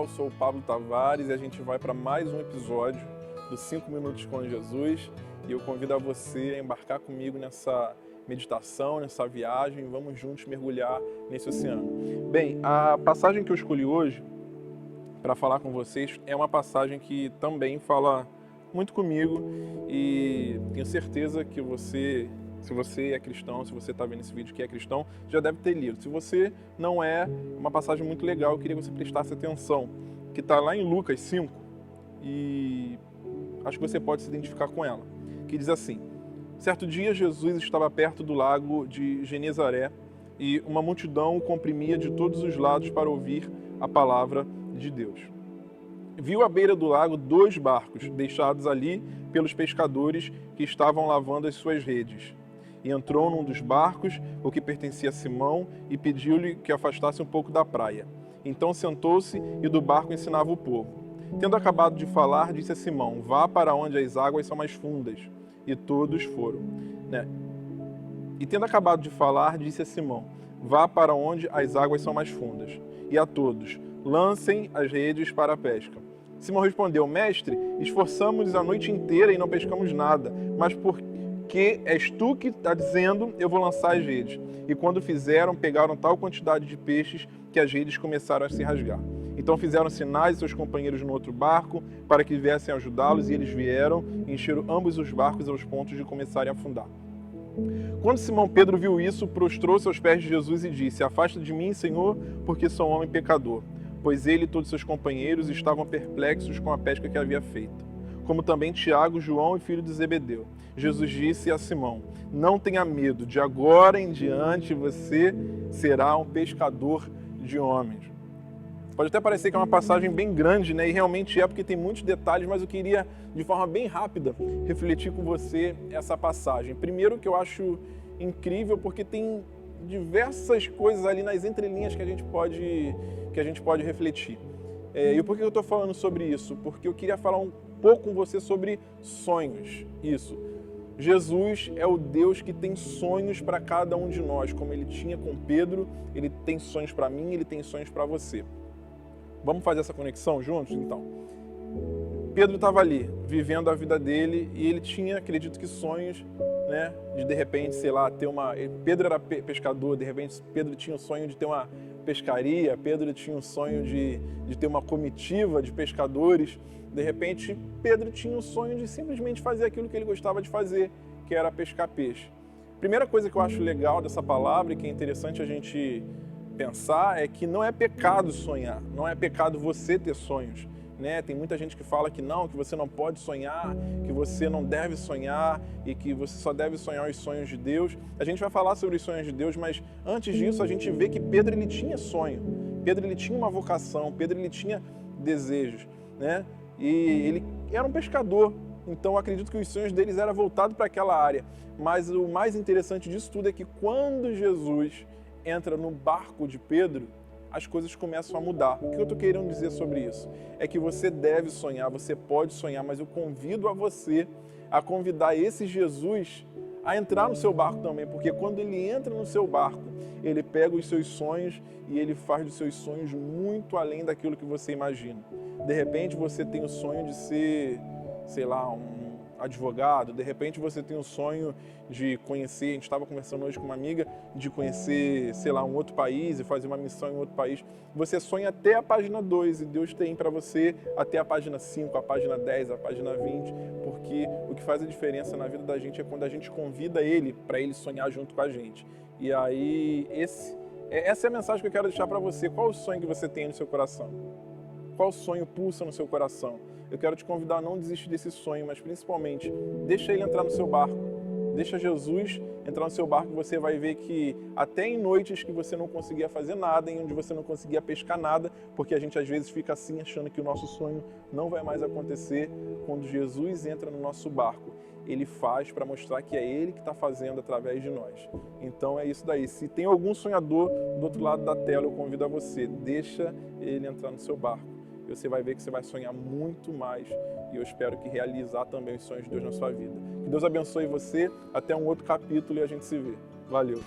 eu sou o Pablo Tavares e a gente vai para mais um episódio dos 5 Minutos com Jesus e eu convido a você a embarcar comigo nessa meditação, nessa viagem, vamos juntos mergulhar nesse oceano. Bem, a passagem que eu escolhi hoje para falar com vocês é uma passagem que também fala muito comigo e tenho certeza que você, se você é cristão, se você está vendo esse vídeo que é cristão, já deve ter lido. Se você não é, uma passagem muito legal, eu queria que você prestasse atenção, que está lá em Lucas 5 e acho que você pode se identificar com ela, que diz assim: certo dia Jesus estava perto do lago de Genezaré e uma multidão o comprimia de todos os lados para ouvir a palavra de Deus. Viu à beira do lago 2 barcos deixados ali pelos pescadores que estavam lavando as suas redes. E entrou num dos barcos, o que pertencia a Simão, e pediu-lhe que afastasse um pouco da praia. Então sentou-se e do barco ensinava o povo. Tendo acabado de falar, disse a Simão: vá para onde as águas são mais fundas. E todos foram. E tendo acabado de falar, disse a Simão: vá para onde as águas são mais fundas. E a todos: lancem as redes para a pesca. Simão respondeu: mestre, esforçamos-nos a noite inteira e não pescamos nada, mas porque és tu que está dizendo, eu vou lançar as redes. E quando fizeram, pegaram tal quantidade de peixes que as redes começaram a se rasgar. Então fizeram sinais aos seus companheiros no outro barco para que viessem ajudá-los, e eles vieram e encheram ambos os barcos aos pontos de começarem a afundar. Quando Simão Pedro viu isso, prostrou-se aos pés de Jesus e disse: afasta de mim, Senhor, porque sou um homem pecador. Pois ele e todos seus companheiros estavam perplexos com a pesca que havia feito. Como também Tiago, João e filho de Zebedeu. Jesus disse a Simão: não tenha medo, de agora em diante você será um pescador de homens. Pode até parecer que é uma passagem bem grande, né? E realmente é, porque tem muitos detalhes, mas eu queria, de forma bem rápida, refletir com você essa passagem. Primeiro, que eu acho incrível, porque tem diversas coisas ali nas entrelinhas que a gente pode refletir. E por que eu estou falando sobre isso? Porque eu queria falar um pouco com você sobre sonhos. Isso. Jesus é o Deus que tem sonhos para cada um de nós, como ele tinha com Pedro, ele tem sonhos para mim, ele tem sonhos para você. Vamos fazer essa conexão juntos, então? Pedro estava ali, vivendo a vida dele, e ele tinha, acredito que, sonhos, né, de repente, sei lá, ter uma... Pedro era pescador, de repente Pedro tinha o sonho de ter uma pescaria, Pedro tinha o sonho de ter uma comitiva de pescadores, de repente Pedro tinha o sonho de simplesmente fazer aquilo que ele gostava de fazer, que era pescar peixe. Primeira coisa que eu acho legal dessa palavra e que é interessante a gente pensar é que não é pecado sonhar, não é pecado você ter sonhos. Né? Tem muita gente que fala que não, que você não pode sonhar, que você não deve sonhar e que você só deve sonhar os sonhos de Deus. A gente vai falar sobre os sonhos de Deus, mas antes disso a gente vê que Pedro ele tinha sonho, Pedro ele tinha uma vocação, Pedro ele tinha desejos, né? E ele era um pescador, então eu acredito que os sonhos deles eram voltados para aquela área. Mas o mais interessante disso tudo é que quando Jesus entra no barco de Pedro, as coisas começam a mudar. O que eu estou querendo dizer sobre isso? É que você deve sonhar, você pode sonhar, mas eu convido a você a convidar esse Jesus a entrar no seu barco também, porque quando ele entra no seu barco, ele pega os seus sonhos e ele faz dos seus sonhos muito além daquilo que você imagina. De repente você tem o sonho de ser, sei lá, um advogado, de repente você tem o sonho de conhecer, a gente estava conversando hoje com uma amiga, de conhecer, sei lá, um outro país e fazer uma missão em outro país. Você sonha até a página 2 e Deus tem para você até a página 5, a página 10, a página 20, porque o que faz a diferença na vida da gente é quando a gente convida Ele para Ele sonhar junto com a gente. E aí, essa é a mensagem que eu quero deixar para você. Qual o sonho que você tem no seu coração? Qual sonho pulsa no seu coração? Eu quero te convidar a não desistir desse sonho, mas principalmente, deixa ele entrar no seu barco. Deixa Jesus entrar no seu barco e você vai ver que até em noites que você não conseguia fazer nada, em onde você não conseguia pescar nada, porque a gente às vezes fica assim achando que o nosso sonho não vai mais acontecer, quando Jesus entra no nosso barco, ele faz para mostrar que é ele que está fazendo através de nós. Então é isso daí. Se tem algum sonhador do outro lado da tela, eu convido a você, deixa ele entrar no seu barco. E você vai ver que você vai sonhar muito mais. E eu espero que realizar também os sonhos de Deus na sua vida. Que Deus abençoe você. Até um outro capítulo e a gente se vê. Valeu!